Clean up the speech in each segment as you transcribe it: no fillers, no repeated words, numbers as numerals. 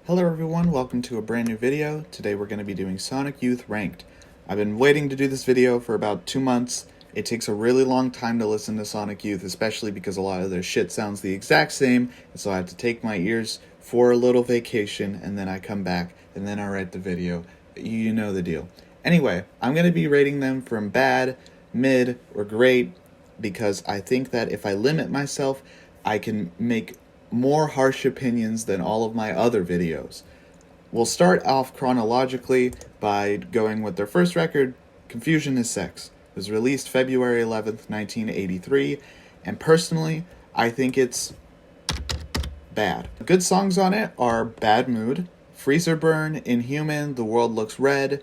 Hello everyone, welcome to a brand new video. Today we're going to be doing Sonic Youth Ranked. I've been waiting to do this video for about 2 months. It takes a really long time to listen to Sonic Youth, especially because a lot of their shit sounds the exact same, and so I have to take my ears for a little vacation, and then I come back, and then I write the video. You know the deal. Anyway, I'm going to be rating them from bad, mid, or great, because I think that if I limit myself, I can make more harsh opinions than all of my other videos. We'll start off chronologically by going with their first record, Confusion is Sex. It was released February 11th, 1983, and personally, I think it's bad. Good songs on it are Bad Mood, Freezer Burn, Inhuman, The World Looks Red.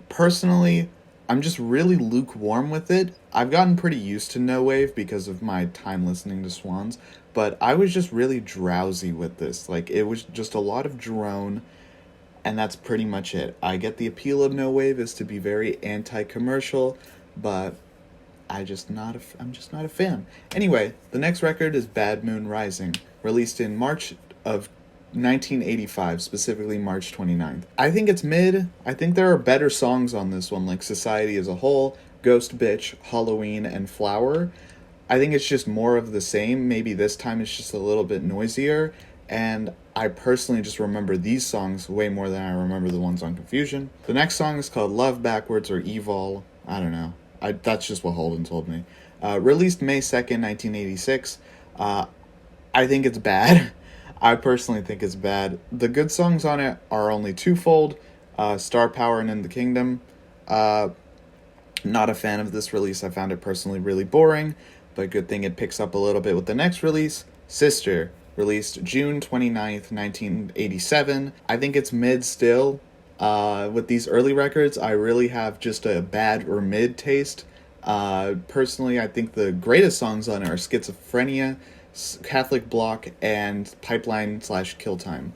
Personally, I'm just really lukewarm with it. I've gotten pretty used to no wave because of my time listening to Swans, but I was just really drowsy with this. Like, it was just a lot of drone, and that's pretty much it. I get the appeal of no wave is to be very anti-commercial, but I'm just not a fan. Anyway, the next record is Bad Moon Rising, released in March of 1985, specifically March 29th. I think it's mid. I think there are better songs on this one, like Society as a Whole, Ghost Bitch, Halloween, and Flower. I think it's just more of the same. Maybe this time it's just a little bit noisier, and I personally just remember these songs way more than I remember the ones on Confusion. The next song is called Love Backwards or Evol. I don't know. That's just what Holden told me. Released May 2nd, 1986. I think it's bad. I personally think it's bad. The good songs on it are only twofold. Star Power and In the Kingdom. Not a fan of this release. I found it personally really boring, but good thing it picks up a little bit with the next release. Sister, released June 29th, 1987. I think it's mid still. With these early records, I really have just a bad or mid taste. Personally, I think the greatest songs on it are Schizophrenia, Catholic Block, and Pipeline/Kill Time.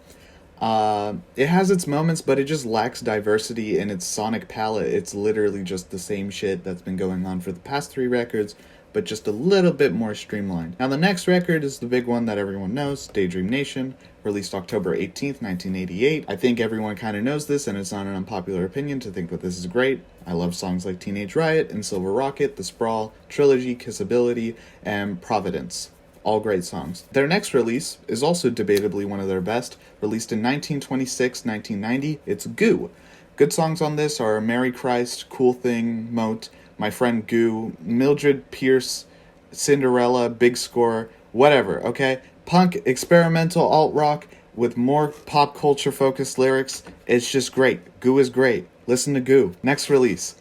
It has its moments, but it just lacks diversity in its sonic palette. It's literally just the same shit that's been going on for the past 3 records, but just a little bit more streamlined. Now the next record is the big one that everyone knows, Daydream Nation, released October 18th, 1988. I think everyone kind of knows this, and it's not an unpopular opinion to think that this is great. I love songs like Teenage Riot and Silver Rocket, The Sprawl, Trilogy, Kissability, and Providence. All great songs. Their next release is also debatably one of their best, released in 1926-1990. It's Goo. Good songs on this are Mary Christ, Cool Thing, Moat, My Friend Goo, Mildred Pierce, Cinderella, Big Score, whatever, okay? Punk, experimental alt-rock with more pop culture focused lyrics. It's just great. Goo is great. Listen to Goo. Next release.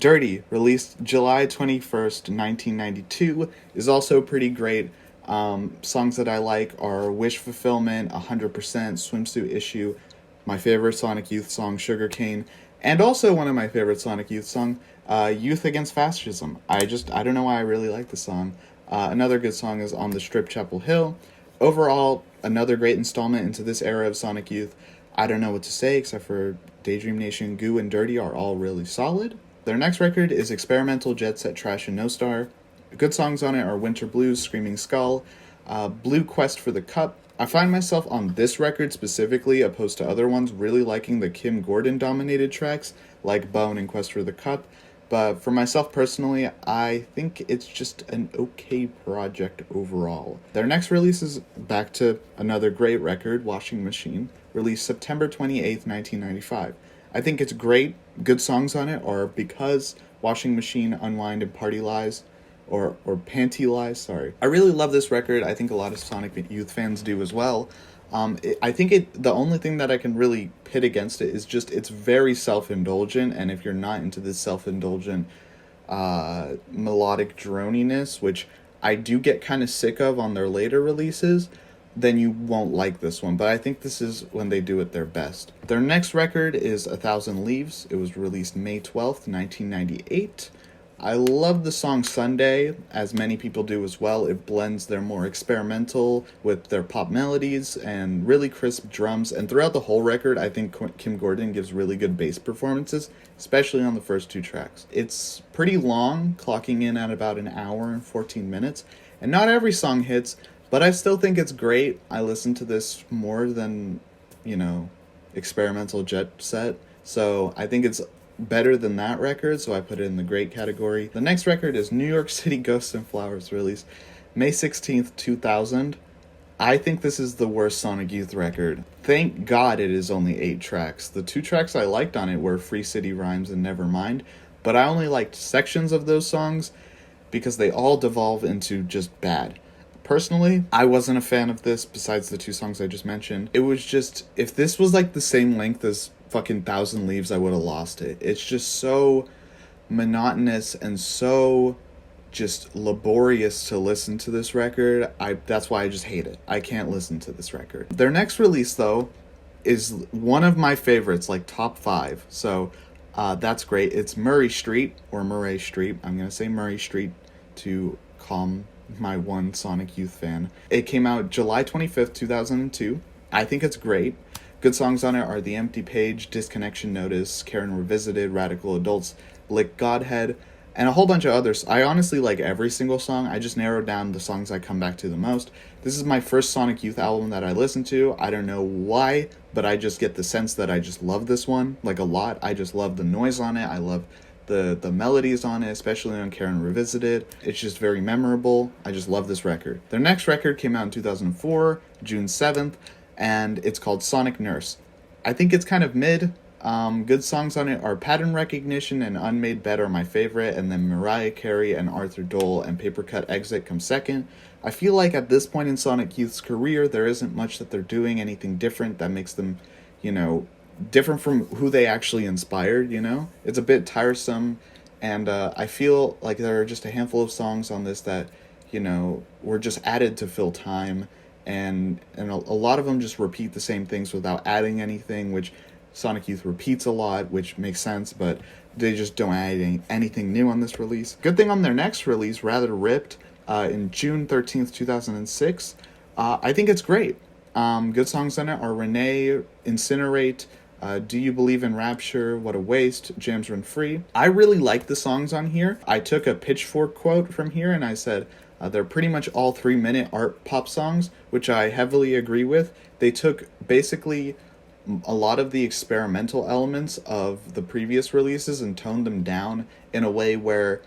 Dirty, released July 21st, 1992, is also pretty great. Songs that I like are Wish Fulfillment, 100%, Swimsuit Issue, my favorite Sonic Youth song, Sugarcane, and also one of my favorite Sonic Youth song, Youth Against Fascism. I don't know why I really like the song. Another good song is On the Strip Chapel Hill. Overall, another great installment into this era of Sonic Youth. I don't know what to say except for Daydream Nation, Goo, and Dirty are all really solid. Their next record is Experimental, Jet Set, Trash, and No Star. Good songs on it are Winter Blues, Screaming Skull, Blue Quest for the Cup. I find myself on this record specifically, opposed to other ones, really liking the Kim Gordon-dominated tracks, like Bone and Quest for the Cup. But for myself personally, I think it's just an okay project overall. Their next release is back to another great record, Washing Machine, released September 28th, 1995. I think it's great. Good songs on it are Because, Washing Machine, Unwind, and Party Lies, or Panty Lies, sorry. I really love this record. I think a lot of Sonic Youth fans do as well. I think the only thing that I can really pit against it is just it's very self-indulgent, and if you're not into this self-indulgent melodic droniness, which I do get kind of sick of on their later releases, then you won't like this one. But I think this is when they do it their best. Their next record is 1,000 Leaves. It was released May 12th, 1998. I love the song Sunday, as many people do as well. It blends their more experimental with their pop melodies and really crisp drums. And throughout the whole record, I think Kim Gordon gives really good bass performances, especially on the first 2 tracks. It's pretty long, clocking in at about an hour and 14 minutes. And not every song hits, but I still think it's great. I listen to this more than experimental jet set. So I think it's better than that record, so I put it in the great category. The next record is New York City Ghosts and Flowers, released May 16th, 2000. I think this is the worst Sonic Youth record. Thank God it is only 8 tracks. The 2 tracks I liked on it were Free City Rhymes and Nevermind, but I only liked sections of those songs because they all devolve into just bad. Personally, I wasn't a fan of this besides the 2 songs I just mentioned. It was just, if this was like the same length as fucking Thousand Leaves, I would have lost it. It's just so monotonous and so just laborious to listen to this record. That's why I just hate it. I can't listen to this record. Their next release, though, is one of my favorites, like top 5. So that's great. It's Murray Street, or Murray Street. I'm going to say Murray Street to calm my one Sonic Youth fan. It came out July 25th, 2002. I think it's great. Good songs on it are The Empty Page, Disconnection Notice, Karen Revisited, Radical Adults, Lick Godhead, and a whole bunch of others. I honestly like every single song. I just narrowed down the songs I come back to the most. This is my first Sonic Youth album that I listen to. I don't know why, but I just get the sense that I just love this one, like, a lot. I just love the noise on it. I love the melodies on it, especially on Karen Revisited. It's just very memorable. I just love this record. Their next record came out in 2004, June 7th, and it's called Sonic Nurse. I think it's kind of mid. Good songs on it are Pattern Recognition and Unmade Bed are my favorite, and then Mariah Carey and Arthur Dole and Paper Cut Exit come second. I feel like at this point in Sonic Youth's career, there isn't much that they're doing, anything different that makes them, different from who they actually inspired, It's a bit tiresome, and I feel like there are just a handful of songs on this that, were just added to fill time, and a lot of them just repeat the same things without adding anything, which Sonic Youth repeats a lot, which makes sense, but they just don't add anything new on this release. Good thing on their next release, Rather Ripped, in June 13th, 2006, I think it's great. Good songs on it are Renee, Incinerate, Do You Believe in Rapture, What a Waste, Jams Run Free. I really like the songs on here. I took a Pitchfork quote from here and I said, they're pretty much all 3-minute art pop songs, which I heavily agree with. They took basically a lot of the experimental elements of the previous releases and toned them down in a way where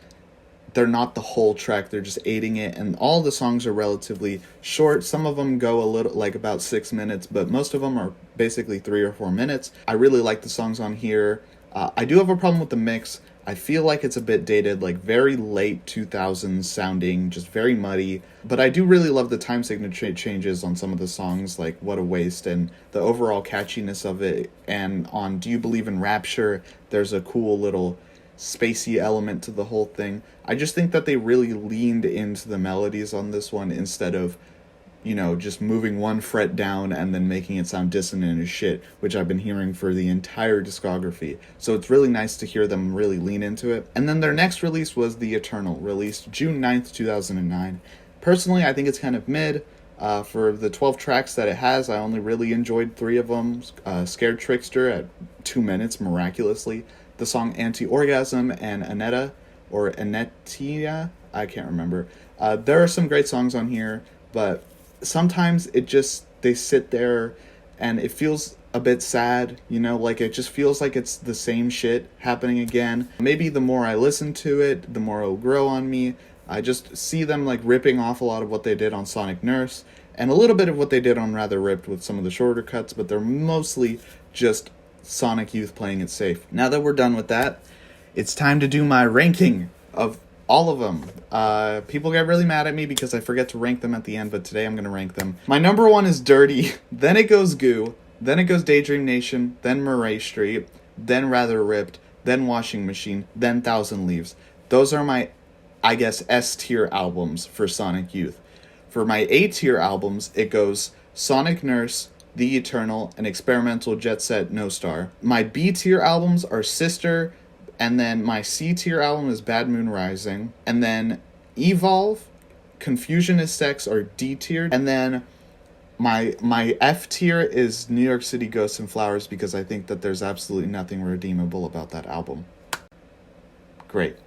they're not the whole track, they're just aiding it, and all the songs are relatively short. Some of them go a little, like about 6 minutes, but most of them are basically 3 or 4 minutes. I really like the songs on here. I do have a problem with the mix. I feel like it's a bit dated, like very late 2000s sounding, just very muddy. But I do really love the time signature changes on some of the songs, like What a Waste, and the overall catchiness of it. And on Do You Believe in Rapture, there's a cool little spacey element to the whole thing. I just think that they really leaned into the melodies on this one instead of, just moving one fret down and then making it sound dissonant as shit, which I've been hearing for the entire discography. So it's really nice to hear them really lean into it. And then their next release was The Eternal, released June 9th, 2009. Personally, I think it's kind of mid. For the 12 tracks that it has, I only really enjoyed 3 of them. Scared Trickster at 2 minutes, miraculously. The song Anti-Orgasm and Anetta, or Anetia, I can't remember. There are some great songs on here, but sometimes they sit there and it feels a bit sad, like it just feels like it's the same shit happening again. Maybe the more I listen to it, the more it'll grow on me. I just see them like ripping off a lot of what they did on Sonic Nurse and a little bit of what they did on Rather Ripped with some of the shorter cuts, but they're mostly just Sonic Youth playing it safe. Now that we're done with that, it's time to do my ranking of all of them. People get really mad at me because I forget to rank them at the end, but today I'm going to rank them. My number 1 is Dirty, then it goes Goo, then it goes Daydream Nation, then Murray Street, then Rather Ripped, then Washing Machine, then Thousand Leaves. Those are my, I guess, S-tier albums for Sonic Youth. For my A-tier albums, it goes Sonic Nurse, The Eternal, and Experimental Jet Set No Star. My B-tier albums are Sister, and then my C-tier album is Bad Moon Rising. And then Evolve, Confusion is Sex are D-tier. And then my F-tier is New York City Ghosts and Flowers because I think that there's absolutely nothing redeemable about that album. Great.